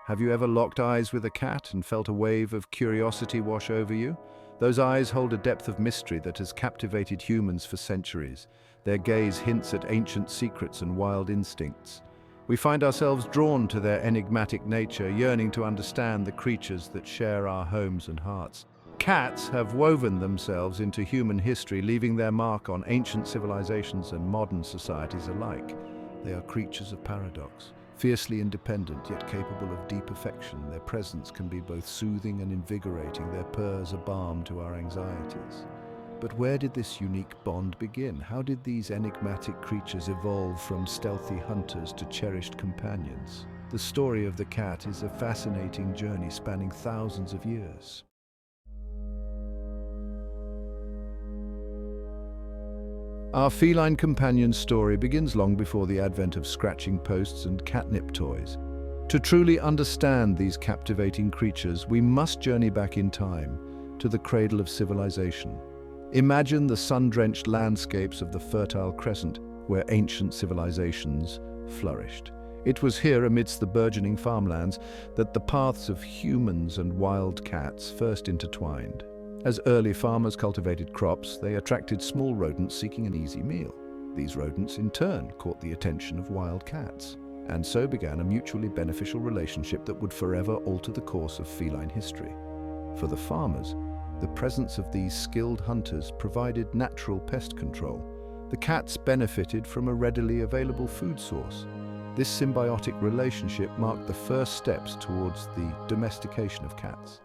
Have you ever locked eyes with a cat and felt a wave of curiosity wash over you? Those eyes hold a depth of mystery that has captivated humans for centuries. Their gaze hints at ancient secrets and wild instincts. We find ourselves drawn to their enigmatic nature, yearning to understand the creatures that share our homes and hearts. Cats have woven themselves into human history, leaving their mark on ancient civilizations and modern societies alike. They are creatures of paradox. Fiercely independent, yet capable of deep affection, their presence can be both soothing and invigorating, their purrs a balm to our anxieties. But where did this unique bond begin? How did these enigmatic creatures evolve from stealthy hunters to cherished companions? The story of the cat is a fascinating journey spanning thousands of years. Our feline companion's story begins long before the advent of scratching posts and catnip toys. To truly understand these captivating creatures, we must journey back in time to the cradle of civilization. Imagine the sun-drenched landscapes of the Fertile Crescent, where ancient civilizations flourished. It was here, amidst the burgeoning farmlands, that the paths of humans and wild cats first intertwined. As early farmers cultivated crops, they attracted small rodents seeking an easy meal. These rodents, in turn, caught the attention of wild cats, and so began a mutually beneficial relationship that would forever alter the course of feline history. For the farmers, the presence of these skilled hunters provided natural pest control. The cats benefited from a readily available food source. This symbiotic relationship marked the first steps towards the domestication of cats.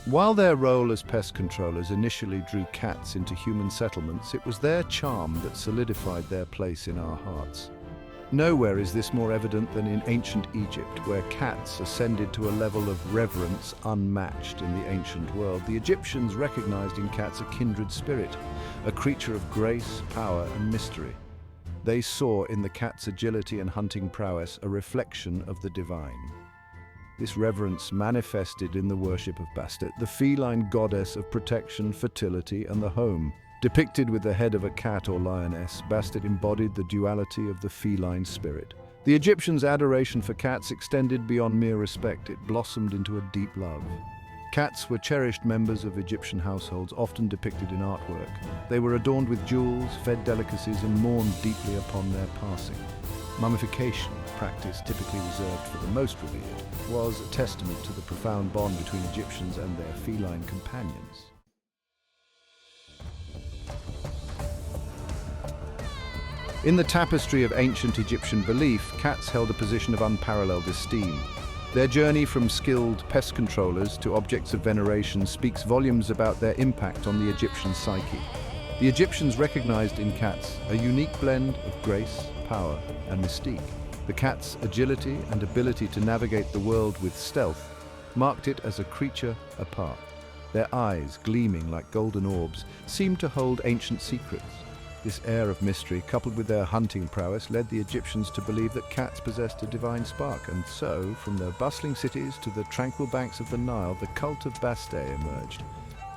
While their role as pest controllers initially drew cats into human settlements, it was their charm that solidified their place in our hearts. Nowhere is this more evident than in ancient Egypt, where cats ascended to a level of reverence unmatched in the ancient world. The Egyptians recognized in cats a kindred spirit, a creature of grace, power, and mystery. They saw in the cat's agility and hunting prowess a reflection of the divine. This reverence manifested in the worship of Bastet, the feline goddess of protection, fertility, and the home. Depicted with the head of a cat or lioness, Bastet embodied the duality of the feline spirit. The Egyptians' adoration for cats extended beyond mere respect. It blossomed into a deep love. Cats were cherished members of Egyptian households, often depicted in artwork. They were adorned with jewels, fed delicacies, and mourned deeply upon their passing. Mummification, a practice typically reserved for the most revered, was a testament to the profound bond between Egyptians and their feline companions. In the tapestry of ancient Egyptian belief, cats held a position of unparalleled esteem. Their journey from skilled pest controllers to objects of veneration speaks volumes about their impact on the Egyptian psyche. The Egyptians recognized in cats a unique blend of grace, power, and mystique. The cat's agility and ability to navigate the world with stealth marked it as a creature apart. Their eyes, gleaming like golden orbs, seemed to hold ancient secrets. This air of mystery, coupled with their hunting prowess, led the Egyptians to believe that cats possessed a divine spark, and so, from the bustling cities to the tranquil banks of the Nile, the cult of Bastet emerged.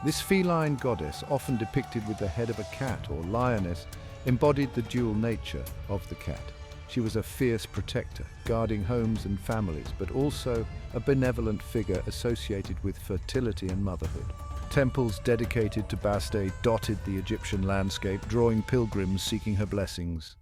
This feline goddess, often depicted with the head of a cat or lioness, embodied the dual nature of the cat. She was a fierce protector, guarding homes and families, but also a benevolent figure associated with fertility and motherhood. Temples dedicated to Bastet dotted the Egyptian landscape, drawing pilgrims seeking her blessings.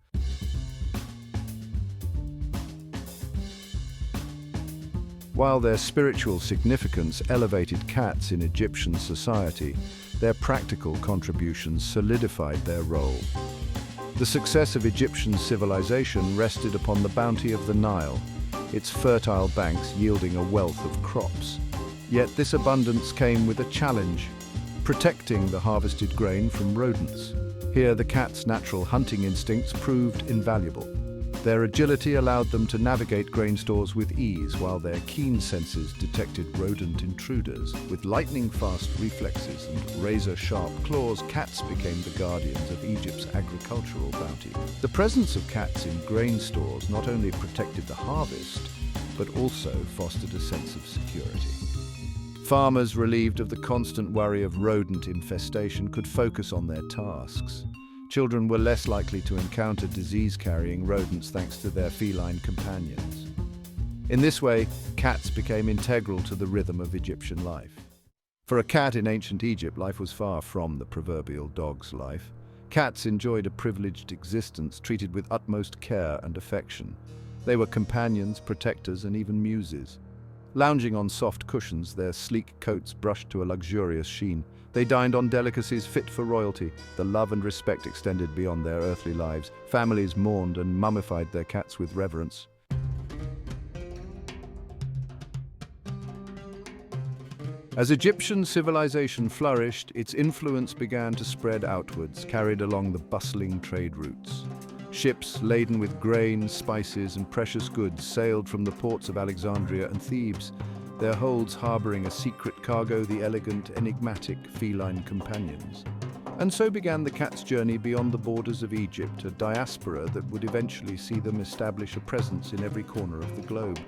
While their spiritual significance elevated cats in Egyptian society, their practical contributions solidified their role. The success of Egyptian civilization rested upon the bounty of the Nile, its fertile banks yielding a wealth of crops. Yet this abundance came with a challenge: protecting the harvested grain from rodents. Here, the cat's natural hunting instincts proved invaluable. Their agility allowed them to navigate grain stores with ease, while their keen senses detected rodent intruders. With lightning-fast reflexes and razor-sharp claws, cats became the guardians of Egypt's agricultural bounty. The presence of cats in grain stores not only protected the harvest, but also fostered a sense of security. Farmers, relieved of the constant worry of rodent infestation, could focus on their tasks. Children were less likely to encounter disease-carrying rodents thanks to their feline companions. In this way, cats became integral to the rhythm of Egyptian life. For a cat in ancient Egypt, life was far from the proverbial dog's life. Cats enjoyed a privileged existence, treated with utmost care and affection. They were companions, protectors, and even muses. Lounging on soft cushions, their sleek coats brushed to a luxurious sheen, they dined on delicacies fit for royalty. The love and respect extended beyond their earthly lives. Families mourned and mummified their cats with reverence. As Egyptian civilization flourished, its influence began to spread outwards, carried along the bustling trade routes. Ships laden with grain, spices, and precious goods sailed from the ports of Alexandria and Thebes, their holds harboring a secret cargo, the elegant, enigmatic feline companions. And so began the cat's journey beyond the borders of Egypt, a diaspora that would eventually see them establish a presence in every corner of the globe.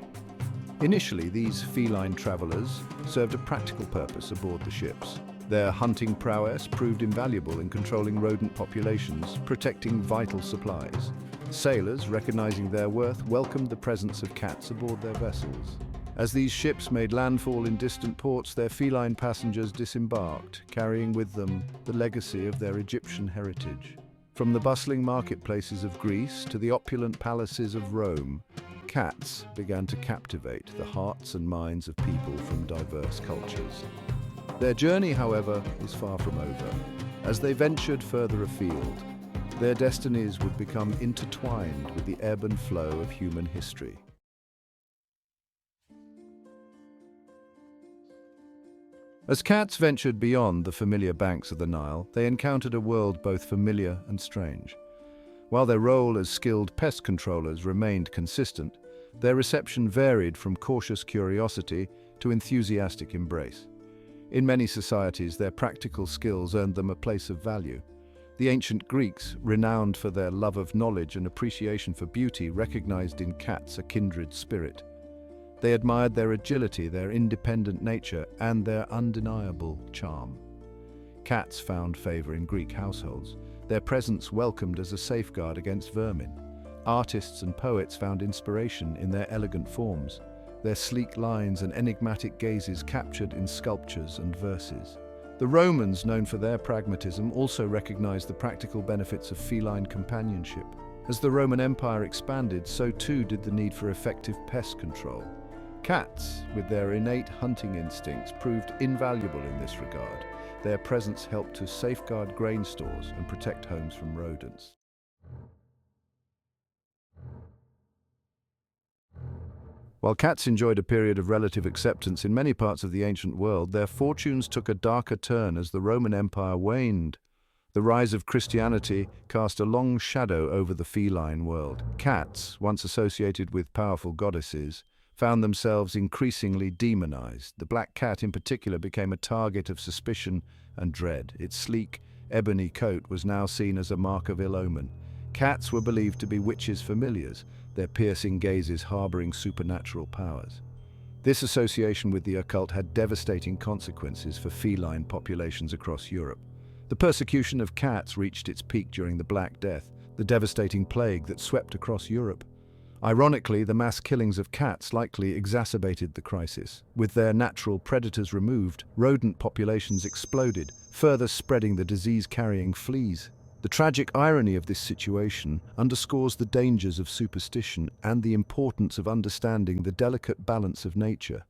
Initially, these feline travelers served a practical purpose aboard the ships. Their hunting prowess proved invaluable in controlling rodent populations, protecting vital supplies. Sailors, recognizing their worth, welcomed the presence of cats aboard their vessels. As these ships made landfall in distant ports, their feline passengers disembarked, carrying with them the legacy of their Egyptian heritage. From the bustling marketplaces of Greece to the opulent palaces of Rome, cats began to captivate the hearts and minds of people from diverse cultures. Their journey, however, was far from over. As they ventured further afield, their destinies would become intertwined with the ebb and flow of human history. As cats ventured beyond the familiar banks of the Nile, they encountered a world both familiar and strange. While their role as skilled pest controllers remained consistent, their reception varied from cautious curiosity to enthusiastic embrace. In many societies, their practical skills earned them a place of value. The ancient Greeks, renowned for their love of knowledge and appreciation for beauty, recognized in cats a kindred spirit. They admired their agility, their independent nature, and their undeniable charm. Cats found favor in Greek households, their presence welcomed as a safeguard against vermin. Artists and poets found inspiration in their elegant forms, their sleek lines and enigmatic gazes captured in sculptures and verses. The Romans, known for their pragmatism, also recognized the practical benefits of feline companionship. As the Roman Empire expanded, so too did the need for effective pest control. Cats, with their innate hunting instincts, proved invaluable in this regard. Their presence helped to safeguard grain stores and protect homes from rodents. While cats enjoyed a period of relative acceptance in many parts of the ancient world, their fortunes took a darker turn as the Roman Empire waned. The rise of Christianity cast a long shadow over the feline world. Cats, once associated with powerful goddesses, found themselves increasingly demonized. The black cat in particular became a target of suspicion and dread. Its sleek, ebony coat was now seen as a mark of ill omen. Cats were believed to be witches' familiars, their piercing gazes harboring supernatural powers. This association with the occult had devastating consequences for feline populations across Europe. The persecution of cats reached its peak during the Black Death, the devastating plague that swept across Europe. Ironically, the mass killings of cats likely exacerbated the crisis. With their natural predators removed, rodent populations exploded, further spreading the disease-carrying fleas. The tragic irony of this situation underscores the dangers of superstition and the importance of understanding the delicate balance of nature.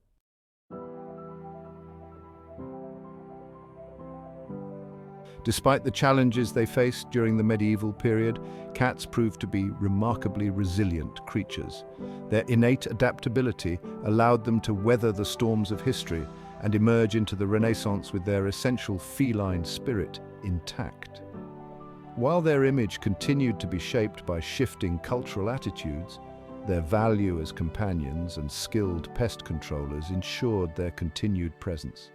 Despite the challenges they faced during the medieval period, cats proved to be remarkably resilient creatures. Their innate adaptability allowed them to weather the storms of history and emerge into the Renaissance with their essential feline spirit intact. While their image continued to be shaped by shifting cultural attitudes, their value as companions and skilled pest controllers ensured their continued presence.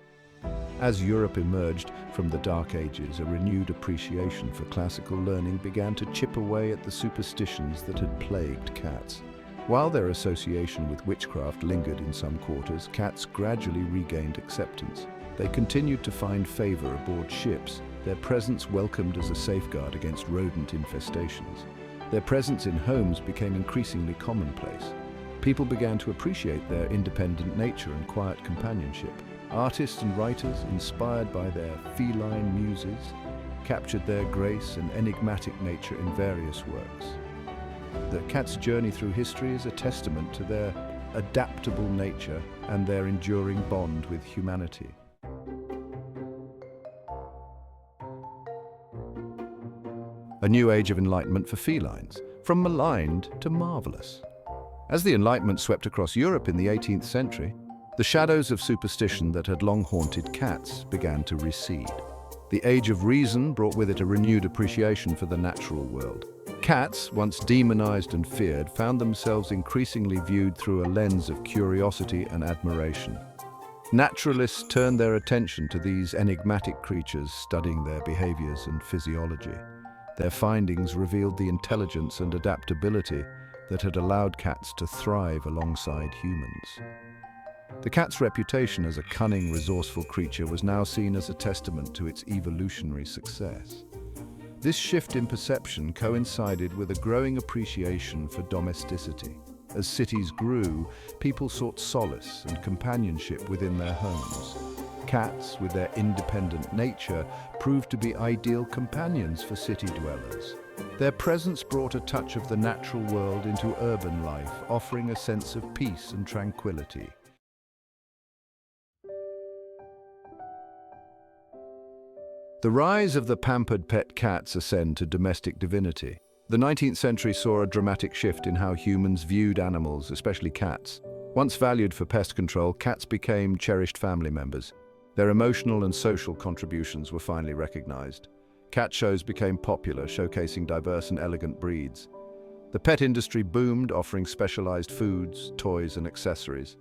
As Europe emerged from the Dark Ages, a renewed appreciation for classical learning began to chip away at the superstitions that had plagued cats. While their association with witchcraft lingered in some quarters, cats gradually regained acceptance. They continued to find favor aboard ships, their presence welcomed as a safeguard against rodent infestations. Their presence in homes became increasingly commonplace. People began to appreciate their independent nature and quiet companionship. Artists and writers, inspired by their feline muses, captured their grace and enigmatic nature in various works. The cat's journey through history is a testament to their adaptable nature and their enduring bond with humanity. A new age of enlightenment for felines, from maligned to marvelous. As the Enlightenment swept across Europe in the 18th century, the shadows of superstition that had long haunted cats began to recede. The Age of Reason brought with it a renewed appreciation for the natural world. Cats, once demonized and feared, found themselves increasingly viewed through a lens of curiosity and admiration. Naturalists turned their attention to these enigmatic creatures, studying their behaviors and physiology. Their findings revealed the intelligence and adaptability that had allowed cats to thrive alongside humans. The cat's reputation as a cunning, resourceful creature was now seen as a testament to its evolutionary success. This shift in perception coincided with a growing appreciation for domesticity. As cities grew, people sought solace and companionship within their homes. Cats, with their independent nature, proved to be ideal companions for city dwellers. Their presence brought a touch of the natural world into urban life, offering a sense of peace and tranquility. The rise of the pampered pet cats ascend to domestic divinity. The 19th century saw a dramatic shift in how humans viewed animals, especially cats. Once valued for pest control, cats became cherished family members. Their emotional and social contributions were finally recognized. Cat shows became popular, showcasing diverse and elegant breeds. The pet industry boomed, offering specialized foods, toys, and accessories.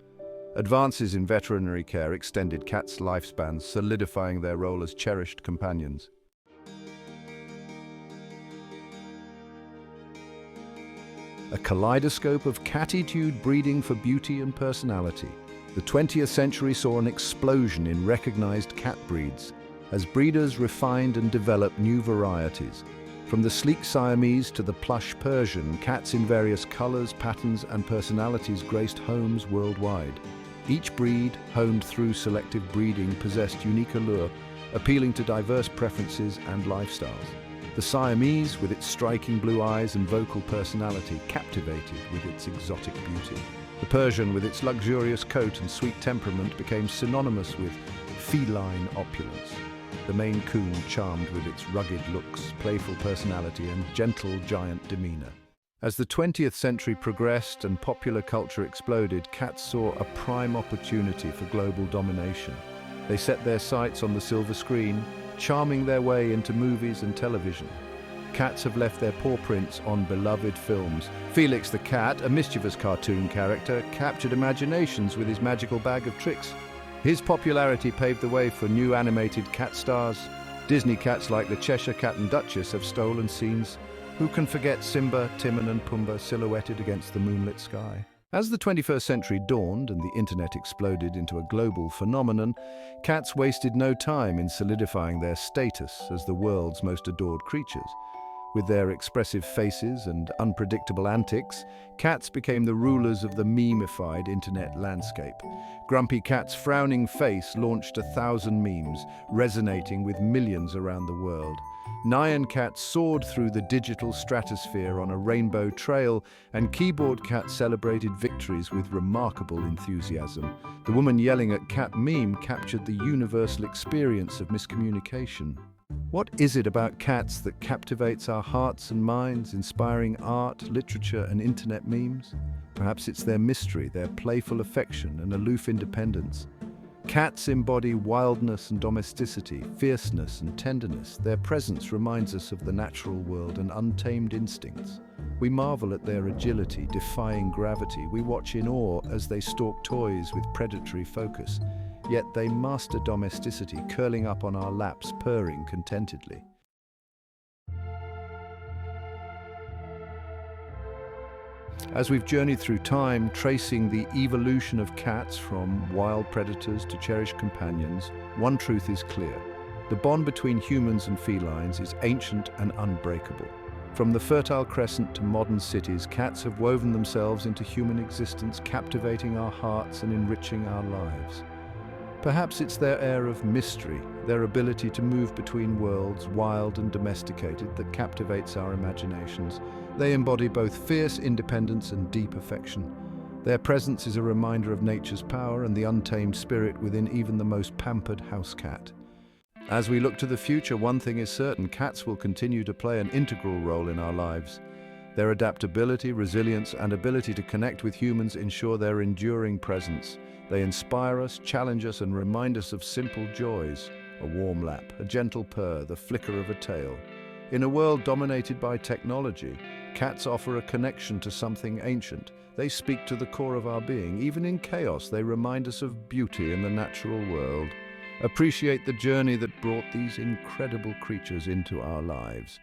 Advances in veterinary care extended cats' lifespans, solidifying their role as cherished companions. A kaleidoscope of catitude breeding for beauty and personality. The 20th century saw an explosion in recognized cat breeds, as breeders refined and developed new varieties. From the sleek Siamese to the plush Persian, cats in various colors, patterns, and personalities graced homes worldwide. Each breed, honed through selective breeding, possessed unique allure, appealing to diverse preferences and lifestyles. The Siamese, with its striking blue eyes and vocal personality, captivated with its exotic beauty. The Persian, with its luxurious coat and sweet temperament, became synonymous with feline opulence. The Maine Coon charmed with its rugged looks, playful personality, and gentle giant demeanor. As the 20th century progressed and popular culture exploded, cats saw a prime opportunity for global domination. They set their sights on the silver screen, charming their way into movies and television. Cats have left their paw prints on beloved films. Felix the cat, a mischievous cartoon character, captured imaginations with his magical bag of tricks. His popularity paved the way for new animated cat stars. Disney cats like the Cheshire Cat and Duchess have stolen scenes. Who can forget Simba, Timon and Pumbaa silhouetted against the moonlit sky? As the 21st century dawned and the internet exploded into a global phenomenon, cats wasted no time in solidifying their status as the world's most adored creatures. With their expressive faces and unpredictable antics, cats became the rulers of the meme-ified internet landscape. Grumpy Cat's frowning face launched 1,000 memes, resonating with millions around the world. Nyan Cat soared through the digital stratosphere on a rainbow trail, and Keyboard Cat celebrated victories with remarkable enthusiasm. The woman yelling at cat meme captured the universal experience of miscommunication. What is it about cats that captivates our hearts and minds, inspiring art, literature, and internet memes? Perhaps it's their mystery, their playful affection, and aloof independence. Cats embody wildness and domesticity, fierceness and tenderness. Their presence reminds us of the natural world and untamed instincts. We marvel at their agility, defying gravity. We watch in awe as they stalk toys with predatory focus. Yet they master domesticity, curling up on our laps, purring contentedly. As we've journeyed through time, tracing the evolution of cats from wild predators to cherished companions, one truth is clear. The bond between humans and felines is ancient and unbreakable. From the Fertile Crescent to modern cities, cats have woven themselves into human existence, captivating our hearts and enriching our lives. Perhaps it's their air of mystery, their ability to move between worlds, wild and domesticated, that captivates our imaginations. They embody both fierce independence and deep affection. Their presence is a reminder of nature's power and the untamed spirit within even the most pampered house cat. As we look to the future, one thing is certain: cats will continue to play an integral role in our lives. Their adaptability, resilience, and ability to connect with humans ensure their enduring presence. They inspire us, challenge us, and remind us of simple joys: a warm lap, a gentle purr, the flicker of a tail. In a world dominated by technology, cats offer a connection to something ancient. They speak to the core of our being. Even in chaos, they remind us of beauty in the natural world. Appreciate the journey that brought these incredible creatures into our lives.